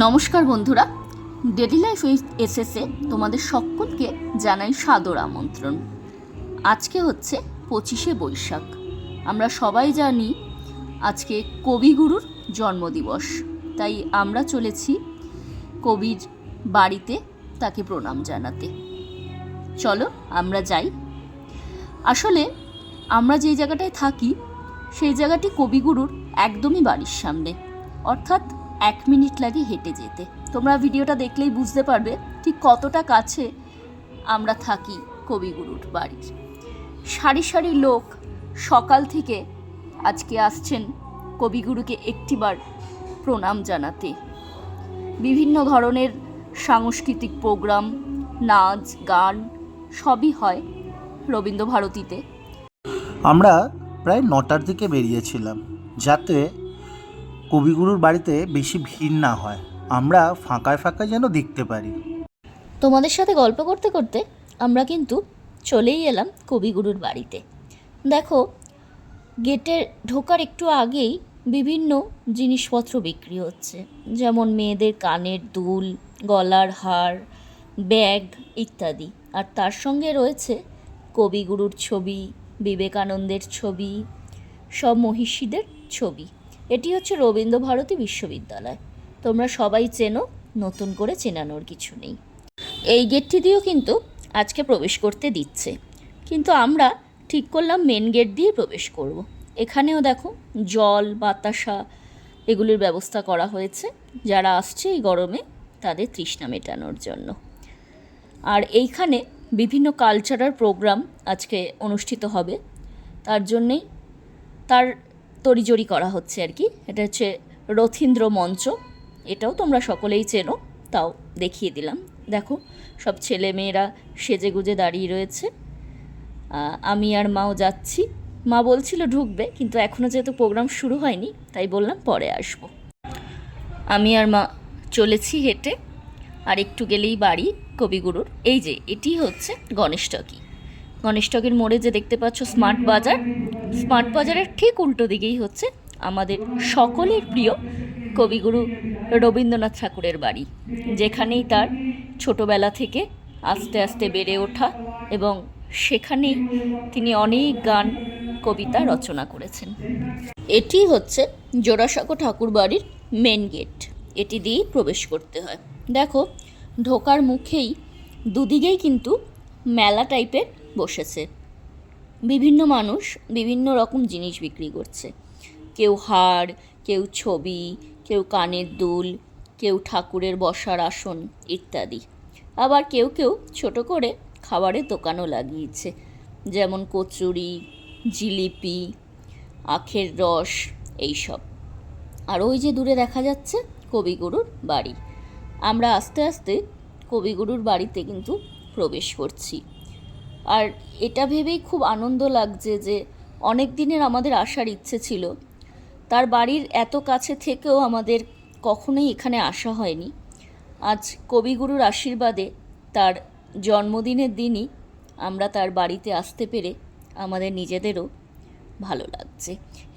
নমস্কার বন্ধুরা, daily life with SSA তোমাদের সকলকে জানাই সাদর আমন্ত্রণ। আজকে হচ্ছে 25শে বৈশাখ। আমরা সবাই জানি আজকে কবিগুরুর জন্মদিবস, তাই আমরা চলেছি কবির বাড়িতে তাকে প্রণাম জানাতে। চলো আমরা যাই। আসলে আমরা যেই জায়গাটায় থাকি সেই জায়গাটি কবিগুরুর একদমই বাড়ির সামনে, অর্থাৎ 1 মিনিট লাগে হেঁটে যেতে। তোমরা ভিডিওটা দেখলেই বুঝতে পারবে ঠিক কতটা কাছে আমরা থাকি কবিগুরুর বাড়ির। সারি সারি লোক সকাল থেকে আজকে আসছেন কবিগুরুকে একটিবার প্রণাম জানাতে। বিভিন্ন ধরনের সাংস্কৃতিক প্রোগ্রাম, নাচ গান সবই হয় রবীন্দ্রভারতীতে। আমরা প্রায় 9টার দিকে বেরিয়েছিলাম, যাতে কবিগুরুর বাড়িতে বেশি ভিড় না হয়, আমরা ফাঁকায় ফাঁকায় যেন দেখতে পারি। তোমাদের সাথে গল্প করতে করতে আমরা কিন্তু চলেই এলাম কবিগুরুর বাড়িতে। দেখো, গেটে ঢোকার একটু আগেই বিভিন্ন জিনিসপত্র বিক্রি হচ্ছে, যেমন মেয়েদের কানের দুল, গলার হার, ব্যাগ ইত্যাদি। আর তার সঙ্গে রয়েছে কবিগুরুর ছবি, বিবেকানন্দের ছবি, সব মহিষীদের ছবি। এটি হচ্ছে রবীন্দ্রভারতী বিশ্ববিদ্যালয়। তোমরা সবাই চেনো, নতুন করে চেনানোর কিছু নেই। এই গেটটি দিয়েও কিন্তু আজকে প্রবেশ করতে দিচ্ছে, কিন্তু আমরা ঠিক করলাম মেন গেট দিয়ে প্রবেশ করব। এখানেও দেখো জল, বাতাসা এগুলির ব্যবস্থা করা হয়েছে, যারা আসছে এই গরমে তাদের তৃষ্ণা মেটানোর জন্য। আর এইখানে বিভিন্ন কালচারাল প্রোগ্রাম আজকে অনুষ্ঠিত হবে, তার জন্যেই তার তড়িজড়ি করা হচ্ছে আর কি। এটা হচ্ছে রথীন্দ্র মঞ্চ, এটাও তোমরা সকলেই চেনো, তাও দেখিয়ে দিলাম। দেখো, সব ছেলে মেয়েরা সেজে গুজে দাঁড়িয়ে রয়েছে। আমি আর মাও যাচ্ছি। মা বলছিল ঢুকবে, কিন্তু এখনও যেহেতু প্রোগ্রাম শুরু হয়নি তাই বললাম পরে আসব। আমি আর মা চলেছি হেঁটে, আর একটু গেলেই বাড়ি কবিগুরুর। এই যে এটি হচ্ছে গণেশটকি। গণেশটকির মোড়ে যে দেখতে পাচ্ছ স্মার্ট বাজার, স্মার্ট বাজারের ঠিক উল্টো দিকেই হচ্ছে আমাদের সকলের প্রিয় কবিগুরু রবীন্দ্রনাথ ঠাকুরের বাড়ি, যেখানেই তার ছোটোবেলা থেকে আস্তে আস্তে বেড়ে ওঠা, এবং সেখানেই তিনি অনেক গান কবিতা রচনা করেছেন। এটি হচ্ছে জোড়াসাঁকো ঠাকুর বাড়ির মেন গেট, এটি দিয়েই প্রবেশ করতে হয়। দেখো, ঢোকার মুখেই দুদিকেই কিন্তু মেলা টাইপের বসেছে। বিভিন্ন মানুষ বিভিন্ন রকম জিনিস বিক্রি করছে, কেউ হার, কেউ ছবি, কেউ কানের দুল, কেউ ঠাকুরের বসার আসন ইত্যাদি। আবার কেউ কেউ ছোট করে খাবারের দোকানও লাগিয়েছে, যেমন কচুরি, জিলিপি, আখের রস এইসব। আর ওই যে দূরে দেখা যাচ্ছে কবিগুরুর বাড়ি। আমরা আস্তে আস্তে কবিগুরুর বাড়িতে কিন্তু প্রবেশ করছি। আর এটা ভেবেই খুব আনন্দ লাগছে যে অনেক দিনের আমাদের আসার ইচ্ছে ছিল, তার বাড়ির এত কাছে থেকেও আমাদের কখনোই এখানে আসা হয়নি। আজ কবিগুরুর আশীর্বাদে তার জন্মদিনের দিনই আমরা তার বাড়িতে আসতে পেরে আমাদের নিজেদেরও ভালো লাগছে।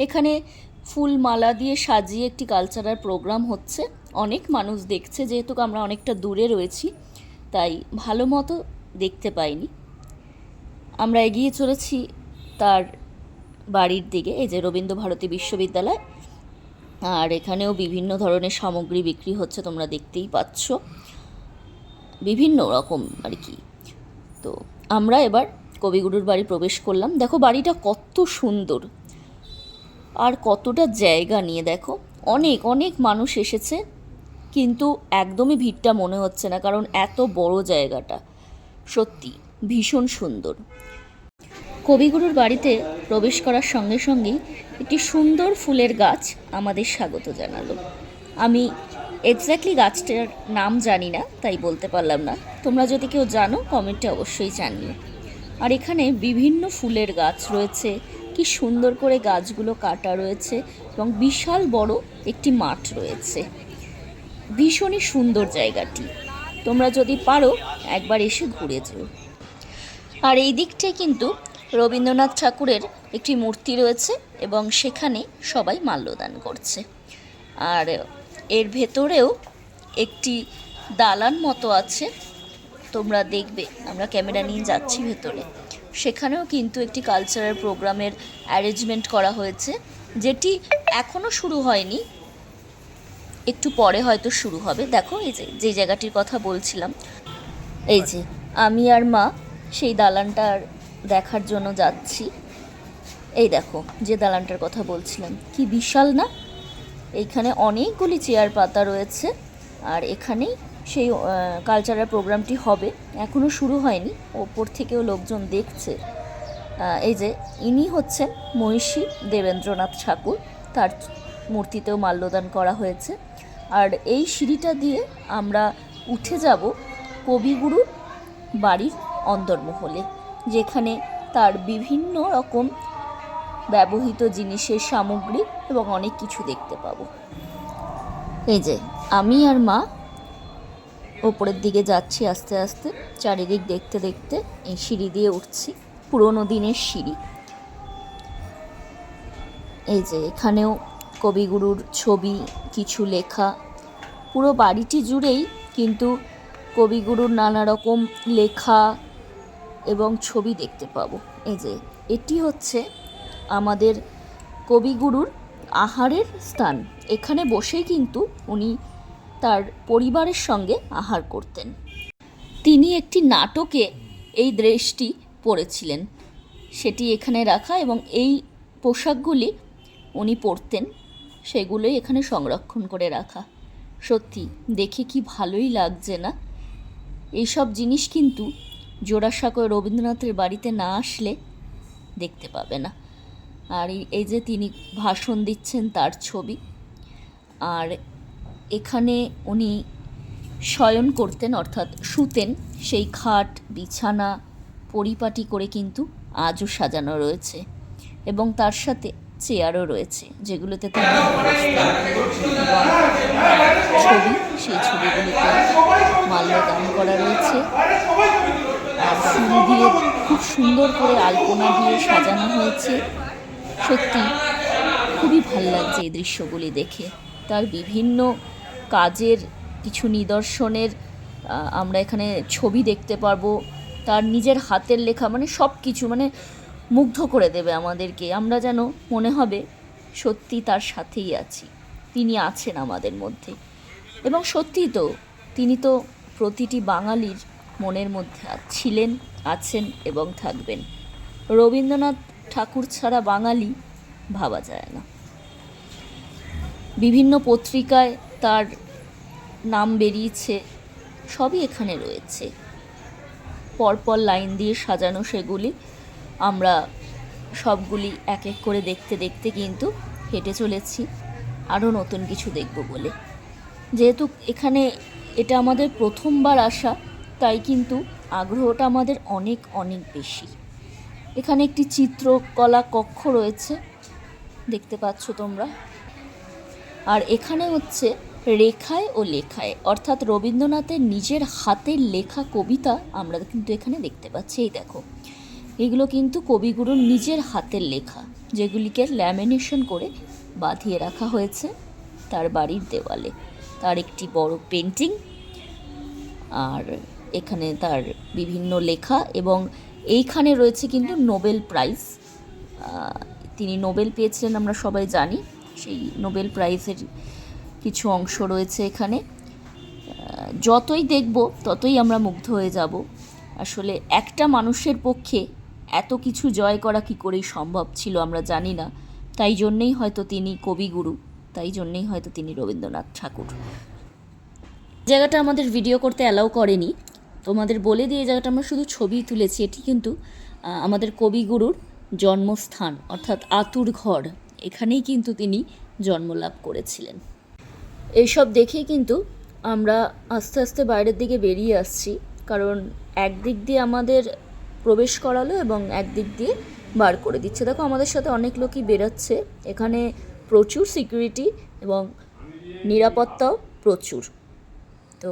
এখানে ফুল মালা দিয়ে সাজিয়ে একটি কালচারাল প্রোগ্রাম হচ্ছে, অনেক মানুষ দেখছে। যেহেতু আমরা অনেকটা দূরে রয়েছি তাই ভালো মতো দেখতে পাইনি। আমরা এগিয়ে চলেছি তার বাড়ির দিকে। এই যে রবীন্দ্রভারতী বিশ্ববিদ্যালয়, আর এখানেও বিভিন্ন ধরনের সামগ্রী বিক্রি হচ্ছে, তোমরা দেখতেই পাচ্ছ, বিভিন্ন রকম আর কি। তো আমরা এবার কবিগুরুর বাড়ি প্রবেশ করলাম। দেখো বাড়িটা কত সুন্দর, আর কতটা জায়গা নিয়ে। দেখো অনেক অনেক মানুষ এসেছে, কিন্তু একদমই ভিড়টা মনে হচ্ছে না, কারণ এত বড় জায়গাটা। সত্যি ভীষণ সুন্দর। কবিগুরুর বাড়িতে প্রবেশ করার সঙ্গে সঙ্গেই একটি সুন্দর ফুলের গাছ আমাদের স্বাগত জানালো। আমি এক্স্যাক্টলি গাছটার নাম জানি না, তাই বলতে পারলাম না। তোমরা যদি কেউ জানো কমেন্টে অবশ্যই জানিও। আর এখানে বিভিন্ন ফুলের গাছ রয়েছে, কি সুন্দর করে গাছগুলো কাটা রয়েছে, এবং বিশাল বড় একটি মাঠ রয়েছে। ভীষণই সুন্দর জায়গাটি, তোমরা যদি পারো একবার এসে ঘুরে যেও। আর এই দিকটায় কিন্তু রবীন্দ্রনাথ ঠাকুরের একটি মূর্তি রয়েছে, এবং সেখানে সবাই মাল্যদান করছে। আর এর ভেতরেও একটি দালান মতো আছে, তোমরা দেখবে, আমরা ক্যামেরা নিয়ে যাচ্ছি ভেতরে। সেখানেও কিন্তু একটি কালচারাল প্রোগ্রামের অ্যারেঞ্জমেন্ট করা হয়েছে, যেটি এখনও শুরু হয়নি, একটু পরে হয়তো শুরু হবে। দেখো এই যে জায়গাটির কথা বলছিলাম, এই যে আমি আর মা সেই দালানটার দেখার জন্য যাচ্ছি। এই দেখো যে দালানটার কথা বলছিলাম, কি বিশাল না! এইখানে অনেকগুলি চেয়ার পাতা রয়েছে, আর এখানেই সেই কালচারাল প্রোগ্রামটি হবে। এখনও শুরু হয়নি, ওপর থেকেও লোকজন দেখছে। এই যে ইনি হচ্ছেন মহিষী দেবেন্দ্রনাথ ঠাকুর, তার মূর্তিতেও মাল্যদান করা হয়েছে। আর এই সিঁড়িটা দিয়ে আমরা উঠে যাব কবিগুরুর বাড়ির অন্দরমহলে, যেখানে তার বিভিন্ন রকম ব্যবহৃত জিনিসের সামগ্রী এবং অনেক কিছু দেখতে পাবো। এই যে আমি আর মা ওপরের দিকে যাচ্ছি আস্তে আস্তে, চারিদিক দেখতে দেখতে এই সিঁড়ি দিয়ে উঠছি, পুরোনো দিনের সিঁড়ি। এই যে এখানেও কবিগুরুর ছবি, কিছু লেখা, পুরো বাড়িটি জুড়েই কিন্তু কবিগুরুর নানা রকম লেখা এবং ছবি দেখতে পাবো। এই যে এটি হচ্ছে আমাদের কবিগুরুর আহারের স্থান। এখানে বসেই কিন্তু উনি তার পরিবারের সঙ্গে আহার করতেন। তিনি একটি নাটকে এই ড্রেসটি পরেছিলেন, সেটি এখানে রাখা, এবং এই পোশাকগুলি উনি পরতেন, সেগুলোই এখানে সংরক্ষণ করে রাখা। সত্যি দেখে কি ভালোই লাগছে না! এইসব জিনিস কিন্তু জোড়াসাঁকোয় রবীন্দ্রনাথের বাড়িতে না আসলে দেখতে পাবে না। আর এই যে তিনি ভাষণ দিচ্ছেন, তার ছবি। আর এখানে উনি শয়ন করতেন, অর্থাৎ শুতেন, সেই খাট বিছানা পরিপাটি করে কিন্তু আজও সাজানো রয়েছে, এবং তার সাথে চেয়ারও রয়েছে, যেগুলোতে তিনি বসতেন। ছবি, সেই ছবিগুলিতে মাল্যদান করা রয়েছে, আর ফুল দিয়ে খুব সুন্দর করে আলপনা দিয়ে সাজানো হয়েছে। সত্যি খুবই ভালো লাগছে এই দৃশ্যগুলি দেখে। তার বিভিন্ন কাজের কিছু নিদর্শনের আমরা এখানে ছবি দেখতে পারবো, তার নিজের হাতের লেখা, মানে সব কিছু, মানে মুগ্ধ করে দেবে আমাদেরকে। আমরা যেন মনে হবে সত্যি তার সাথেই আছি, তিনি আছেন আমাদের মধ্যে। এবং সত্যিই তো, তিনি তো প্রতিটি বাঙালির মনের মধ্যে ছিলেন, আছেন এবং থাকবেন। রবীন্দ্রনাথ ঠাকুর ছাড়া বাঙালি ভাবা যায় না। বিভিন্ন পত্রিকায় তার নাম বেরিয়েছে, সবই এখানে রয়েছে, পরপর লাইন দিয়ে সাজানো। সেগুলি আমরা সবগুলি এক এক করে দেখতে দেখতে কিন্তু হেঁটে চলেছি আরও নতুন কিছু দেখব বলে। যেহেতু এখানে এটা আমাদের প্রথমবার আসা, তাই কিন্তু আগ্রহটা আমাদের অনেক অনেক বেশি। এখানে একটি চিত্রকলা কক্ষ রয়েছে, দেখতে পাচ্ছ তোমরা। আর এখানে হচ্ছে রেখায় ও লেখায়, অর্থাৎ রবীন্দ্রনাথের নিজের হাতের লেখা কবিতা আমরা কিন্তু এখানে দেখতে পাচ্ছি। এই দেখো, এগুলো কিন্তু কবিগুরুর নিজের হাতের লেখা, যেগুলিকে ল্যামিনেশন করে বাঁধিয়ে রাখা হয়েছে তার বাড়ির দেওয়ালে। তার একটি বড় পেন্টিং, আর এখানে তার বিভিন্ন লেখা, এবং এইখানে রয়েছে কিন্তু নোবেল প্রাইজ। তিনি নোবেল পেয়েছিলেন, আমরা সবাই জানি। সেই নোবেল প্রাইজের কিছু অংশ রয়েছে এখানে। যতই দেখব ততই আমরা মুগ্ধ হয়ে যাব। আসলে একটা মানুষের পক্ষে এত কিছু জয় করা কী করেই সম্ভব ছিল আমরা জানি না। তাই জন্যেই হয়তো তিনি কবিগুরু, তাই জন্যেই হয়তো তিনি রবীন্দ্রনাথ ঠাকুর। জায়গাটা আমাদের ভিডিও করতে অ্যালাউ করেনি, তোমাদের বলে দিয়ে এই জায়গাটা আমরা শুধু ছবি তুলেছি। এটি কিন্তু আমাদের কবিগুরুর জন্মস্থান, অর্থাৎ আতুর ঘর। এখানেই কিন্তু তিনি জন্মলাভ করেছিলেন। এইসব দেখেই কিন্তু আমরা আস্তে আস্তে বাইরের দিকে বেরিয়ে আসছি, কারণ একদিক দিয়ে আমাদের প্রবেশ করালো এবং একদিক দিয়ে বার করে দিচ্ছে। দেখো আমাদের সাথে অনেক লোকই বেরোচ্ছে, এখানে প্রচুর সিকিউরিটি এবং নিরাপত্তাও প্রচুর। তো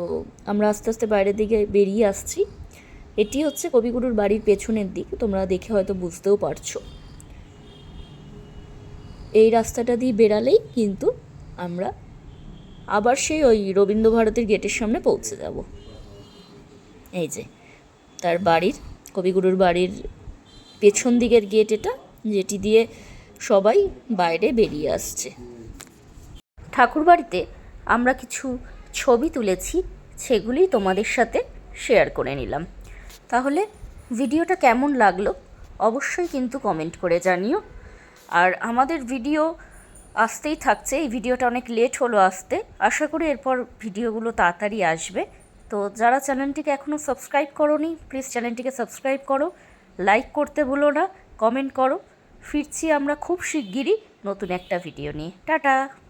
আমরা আস্তে আস্তে বাইরের দিকে বেরিয়ে আসছি। এটি হচ্ছে কবিগুরুর বাড়ির পেছনের দিক, তোমরা দেখে হয়তো বুঝতেও পারছো। এই রাস্তাটা দিয়ে বেরালেই কিন্তু আমরা আবার সেই ওই রবীন্দ্রভারতীর গেটের সামনে পৌঁছে যাব। এই যে তার বাড়ির, কবিগুরুর বাড়ির পেছন দিকের গেট এটা, যেটি দিয়ে সবাই বাইরে বেরিয়ে আসছে। ঠাকুরবাড়িতে আমরা কিছু ছবি তুলেছি, সেগুলি তোমাদের সাথে শেয়ার করে নিলাম। তাহলে ভিডিওটা কেমন লাগলো অবশ্যই কিন্তু কমেন্ট করে জানিও। আর আমাদের ভিডিও আসতেই থাকছে, এই ভিডিওটা অনেক লেট হলো আসতে, আশা করি এরপর ভিডিওগুলো তাড়াতাড়ি আসবে। তো যারা চ্যানেলটিকে এখনও সাবস্ক্রাইব করোনি, প্লিজ চ্যানেলটিকে সাবস্ক্রাইব করো, লাইক করতে ভুলো না, কমেন্ট করো। ফিরছি আমরা খুব শিগগিরই নতুন একটা ভিডিও নিয়ে। টাটা।